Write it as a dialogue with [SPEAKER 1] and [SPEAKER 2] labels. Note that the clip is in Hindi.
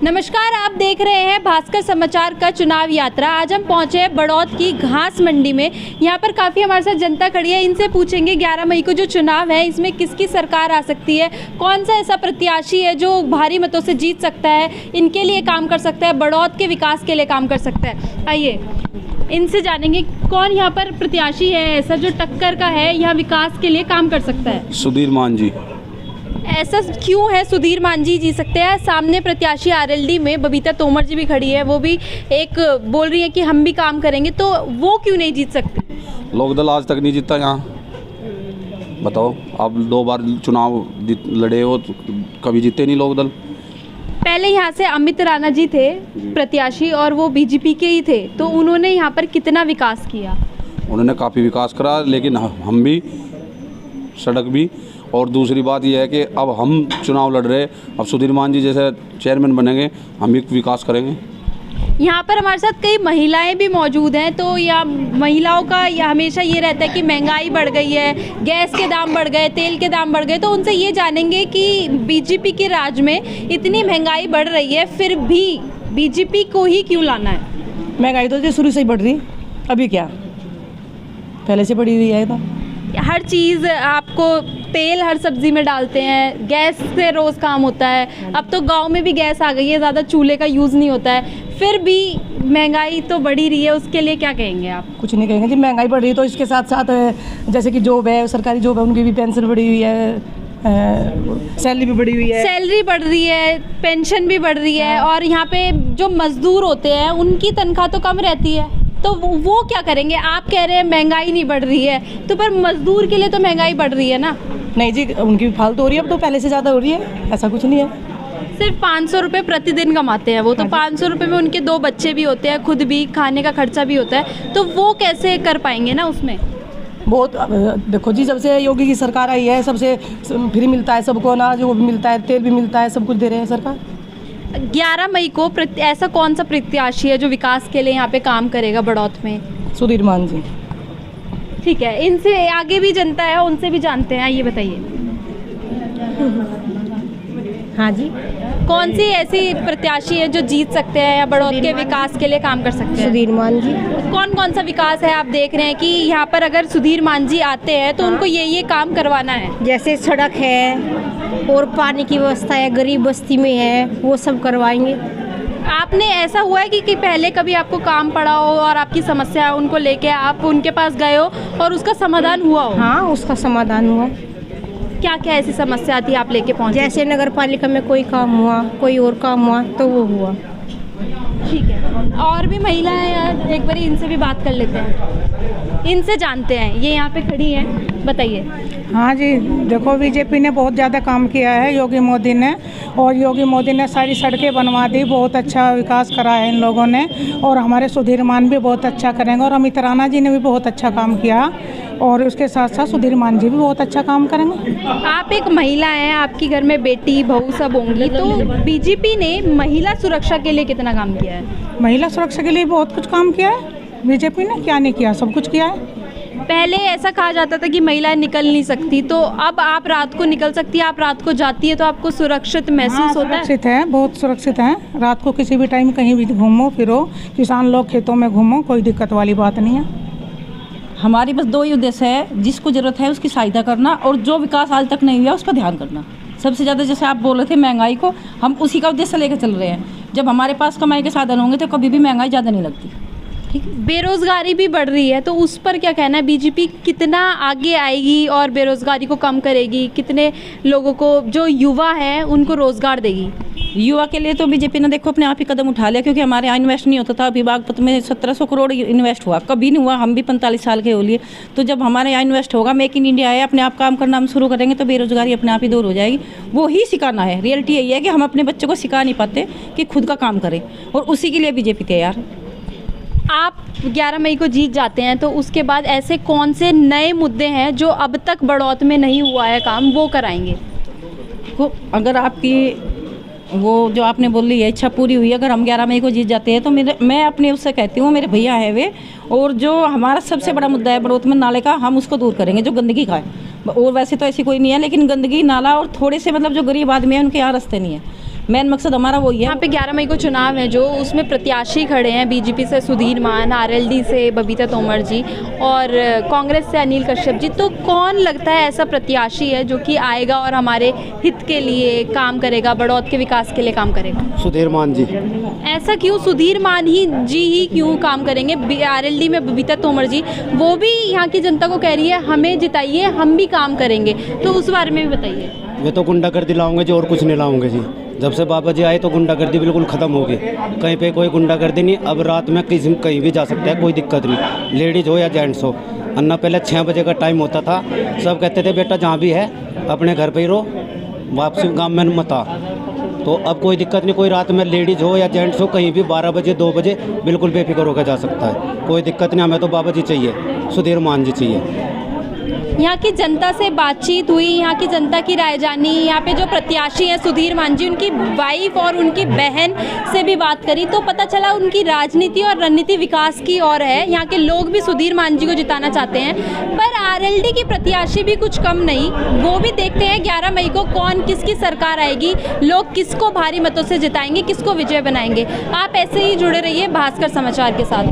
[SPEAKER 1] नमस्कार, आप देख रहे हैं भास्कर समाचार का चुनाव यात्रा। आज हम पहुंचे हैं बड़ौद की घास मंडी में। यहाँ पर काफ़ी हमारे साथ जनता खड़ी है, इनसे पूछेंगे 11 मई को जो चुनाव है इसमें किसकी सरकार आ सकती है, कौन सा ऐसा प्रत्याशी है जो भारी मतों से जीत सकता है, इनके लिए काम कर सकता है, बड़ौद के विकास के लिए काम कर सकता है। आइए इनसे जानेंगे कौन यहाँ पर प्रत्याशी है ऐसा जो टक्कर का है, यहाँ विकास के लिए काम कर सकता है।
[SPEAKER 2] सुधीर मान जी।
[SPEAKER 1] ऐसा क्यों है सुधीर मान जी जीत सकते हैं? सामने प्रत्याशी आरएलडी में बबीता तोमर जी भी खड़ी है, वो भी एक बोल रही है कि हम भी काम करेंगे, तो वो क्यों नहीं जीत सकते?
[SPEAKER 2] लोकदल आज तक नहीं जीता यहाँ, बताओ। आप 2 बार चुनाव लड़े हो तो कभी जीते नहीं लोकदल।
[SPEAKER 1] पहले यहाँ से अमित राणा जी थे प्रत्याशी और वो बीजेपी के ही थे, तो उन्होंने यहाँ पर कितना विकास किया?
[SPEAKER 2] उन्होंने काफ़ी विकास करा, लेकिन हम भी सड़क भी। और दूसरी बात यह है कि अब हम चुनाव लड़ रहे, अब सुधीर मान जी जैसे चेयरमैन बनेंगे, हम भी विकास करेंगे।
[SPEAKER 1] यहाँ पर हमारे साथ कई महिलाएं भी मौजूद हैं, तो या महिलाओं का हमेशा ये रहता है कि महंगाई बढ़ गई है, गैस के दाम बढ़ गए, तेल के दाम बढ़ गए, तो उनसे ये जानेंगे कि बीजेपी के राज में इतनी महंगाई बढ़ रही है फिर भी बीजेपी को ही क्यों लाना है?
[SPEAKER 3] महंगाई तो शुरू से ही बढ़ रही, अभी क्या पहले से बढ़ी हुई है। तो
[SPEAKER 1] हर चीज़ आपको तेल हर सब्ज़ी में डालते हैं, गैस से रोज़ काम होता है। अब तो गांव में भी गैस आ गई है, ज़्यादा चूल्हे का यूज़ नहीं होता है, फिर भी महंगाई तो बढ़ी रही है। उसके लिए क्या कहेंगे आप?
[SPEAKER 3] कुछ नहीं कहेंगे जी, महंगाई बढ़ रही है तो इसके साथ साथ जैसे कि जॉब है, सरकारी जॉब है, उनकी भी पेंशन बढ़ी हुई है, सैलरी भी बढ़ी हुई है।
[SPEAKER 1] सैलरी बढ़ रही है, पेंशन भी बढ़ रही है, और यहाँ पे जो मज़दूर होते हैं उनकी तनख्वाह तो कम रहती है, तो वो क्या करेंगे? आप कह रहे हैं महंगाई नहीं बढ़ रही है, तो पर मजदूर के लिए तो महंगाई बढ़ रही है ना?
[SPEAKER 3] नहीं जी, उनकी भी फालतू हो रही है, अब तो पहले से ज़्यादा हो रही है, ऐसा कुछ नहीं है।
[SPEAKER 1] सिर्फ 500 रुपये प्रतिदिन कमाते हैं वो, तो 500 रुपये में उनके 2 बच्चे भी होते हैं, खुद भी खाने का खर्चा भी होता है, तो वो कैसे कर पाएंगे ना उसमें?
[SPEAKER 3] बहुत देखो जी, जब से योगी की सरकार आई है सबसे फ्री मिलता है सबको, अनाज वो भी मिलता है, तेल भी मिलता है, सब कुछ दे रहे हैं सरकार।
[SPEAKER 1] 11 मई को ऐसा कौन सा प्रत्याशी है जो विकास के लिए यहाँ पे काम करेगा बड़ौद में?
[SPEAKER 3] सुधीर मान जी।
[SPEAKER 1] ठीक है, इनसे आगे भी जनता है, उनसे भी जानते हैं। ये बताइए
[SPEAKER 4] हाँ जी,
[SPEAKER 1] कौन सी ऐसी प्रत्याशी है जो जीत सकते हैं या बड़ौद के विकास के लिए काम कर सकते हैं?
[SPEAKER 4] सुधीर मान जी।
[SPEAKER 1] कौन कौन सा विकास है आप देख रहे हैं कि यहाँ पर अगर सुधीर मान जी आते हैं तो उनको ये काम करवाना है?
[SPEAKER 4] जैसे सड़क है और पानी की व्यवस्था है, गरीब बस्ती में है, वो सब करवाएंगे।
[SPEAKER 1] आपने ऐसा हुआ है कि पहले कभी आपको काम पड़ा हो और आपकी समस्या है उनको लेके आप उनके पास गए हो और उसका समाधान हुआ हो?
[SPEAKER 4] हाँ, उसका समाधान हुआ।
[SPEAKER 1] क्या क्या ऐसी समस्या थी आप लेके पहुँचे?
[SPEAKER 4] जैसे नगर पालिका में कोई काम हुआ, कोई और काम हुआ तो वो हुआ।
[SPEAKER 1] ठीक है, और भी महिलाएं यार, एक बार इनसे भी बात कर लेते हैं, इनसे जानते हैं। ये यहाँ पे खड़ी हैं, बताइए।
[SPEAKER 5] हाँ जी, देखो बीजेपी ने बहुत ज़्यादा काम किया है, योगी मोदी ने, और योगी मोदी ने सारी सड़कें बनवा दी, बहुत अच्छा विकास करा है इन लोगों ने, और हमारे सुधीर मान भी बहुत अच्छा करेंगे, और अमित राणा जी ने भी बहुत अच्छा काम किया, और उसके साथ साथ सुधीर मान जी भी बहुत अच्छा काम करेंगे।
[SPEAKER 1] आप एक महिला हैं, आपकी घर में बेटी बहू सब होंगी, तो बीजेपी ने महिला सुरक्षा के लिए कितना काम किया है?
[SPEAKER 5] महिला सुरक्षा के लिए बहुत कुछ काम किया है बीजेपी ने, क्या नहीं किया, सब कुछ किया है।
[SPEAKER 1] पहले ऐसा कहा जाता था कि महिलाएं निकल नहीं सकती, तो अब आप रात को निकल सकती है, आप रात को जाती है तो आपको सुरक्षित महसूस होता है?
[SPEAKER 5] सुरक्षित है, बहुत सुरक्षित है। रात को किसी भी टाइम कहीं भी घूमो फिरो, किसान लोग खेतों में घूमो, कोई दिक्कत वाली बात नहीं है।
[SPEAKER 3] हमारी बस 2 ही उद्देश्य है, जिसको ज़रूरत है उसकी सहायता करना, और जो विकास आज तक नहीं हुआ उस पर ध्यान करना। सबसे ज़्यादा जैसे आप बोल रहे थे महंगाई को, हम उसी का उद्देश्य लेकर चल रहे हैं। जब हमारे पास कमाई के साधन होंगे तो कभी भी महंगाई ज़्यादा नहीं लगती।
[SPEAKER 1] ठीक, बेरोजगारी भी बढ़ रही है, तो उस पर क्या कहना है? बीजेपी कितना आगे आएगी और बेरोजगारी को कम करेगी? कितने लोगों को, जो युवा हैं उनको रोजगार देगी?
[SPEAKER 3] युवा के लिए तो बीजेपी ने देखो अपने आप ही कदम उठा लिया, क्योंकि हमारे यहाँ इन्वेस्ट नहीं होता था। अभी बागपत में 1700 करोड़ इन्वेस्ट हुआ, कभी नहीं हुआ, हम भी 45 साल के हो लिए। तो जब हमारे यहाँ इन्वेस्ट होगा, मेक इन इंडिया है, अपने आप काम करना हम शुरू करेंगे तो बेरोजगारी अपने आप ही दूर हो जाएगी। वो ही सिखाना है, रियलिटी यही है कि हम अपने बच्चों को सिखा नहीं पाते कि खुद का काम करें, और उसी के लिए बीजेपी तैयार है।
[SPEAKER 1] आप 11 मई को जीत जाते हैं तो उसके बाद ऐसे कौन से नए मुद्दे हैं जो अब तक बड़ौद में नहीं हुआ है काम, वो कराएंगे?
[SPEAKER 3] अगर आपकी वो जो आपने बोली है इच्छा पूरी हुई, अगर हम 11 मई को जीत जाते हैं तो मैं अपने उससे कहती हूँ, मेरे भैया है वे, और जो हमारा सबसे बड़ा मुद्दा है बड़ौद में नाले का, हम उसको दूर करेंगे, जो गंदगी का है। और वैसे तो ऐसी कोई नहीं है, लेकिन गंदगी, नाला, और थोड़े से मतलब जो गरीब आदमी है उनके यहाँ रास्ते नहीं है, मेन मकसद हमारा वही है।
[SPEAKER 1] यहाँ पे 11 मई को चुनाव है जो, उसमें प्रत्याशी खड़े हैं बीजेपी से सुधीर मान, आरएलडी से बबीता तोमर जी और कांग्रेस से अनिल कश्यप जी। तो कौन लगता है ऐसा प्रत्याशी है जो कि आएगा और हमारे हित के लिए काम करेगा, बड़ौद के विकास के लिए काम करेगा?
[SPEAKER 6] सुधीर मान जी।
[SPEAKER 1] ऐसा क्यों सुधीर मान ही क्यों काम करेंगे? आरएलडी में बबीता तोमर जी, वो भी यहाँ की जनता को कह रही है हमें जिताइए, हम भी काम करेंगे, तो उस बारे में भी बताइए।
[SPEAKER 6] वे तो गुंडागर्दी लाऊंगे जी और कुछ नहीं लाऊंगे जी। जब से बाबा जी आए तो गुंडागर्दी बिल्कुल ख़त्म हो गई, कहीं पे कोई गुंडागर्दी नहीं। अब रात में कहीं भी जा सकता है, कोई दिक्कत नहीं, लेडीज़ हो या जेंट्स हो। अन्ना पहले 6 बजे का टाइम होता था, सब कहते थे बेटा जहाँ भी है अपने घर पे ही रहो, वापसी गाँव में मत आ। तो अब कोई दिक्कत नहीं, कोई रात में लेडीज़ हो या जेंट्स हो कहीं भी 12 बजे 2 बजे बिल्कुल बेफिक्र होकर जा सकता है, कोई दिक्कत नहीं। हमें तो बाबा जी चाहिए, सुधीर मान जी चाहिए।
[SPEAKER 1] यहाँ की जनता से बातचीत हुई, यहाँ की जनता की राय जानी। यहाँ पे जो प्रत्याशी हैं सुधीर मान जी, उनकी वाइफ और उनकी बहन से भी बात करी तो पता चला उनकी राजनीति और रणनीति विकास की ओर है। यहाँ के लोग भी सुधीर मान जी को जिताना चाहते हैं, पर आरएलडी की प्रत्याशी भी कुछ कम नहीं। वो भी देखते हैं 11 मई को कौन किसकी सरकार आएगी, लोग किसको भारी मतों से जिताएंगे, किसको विजय बनाएंगे। आप ऐसे ही जुड़े रहिए भास्कर समाचार के साथ।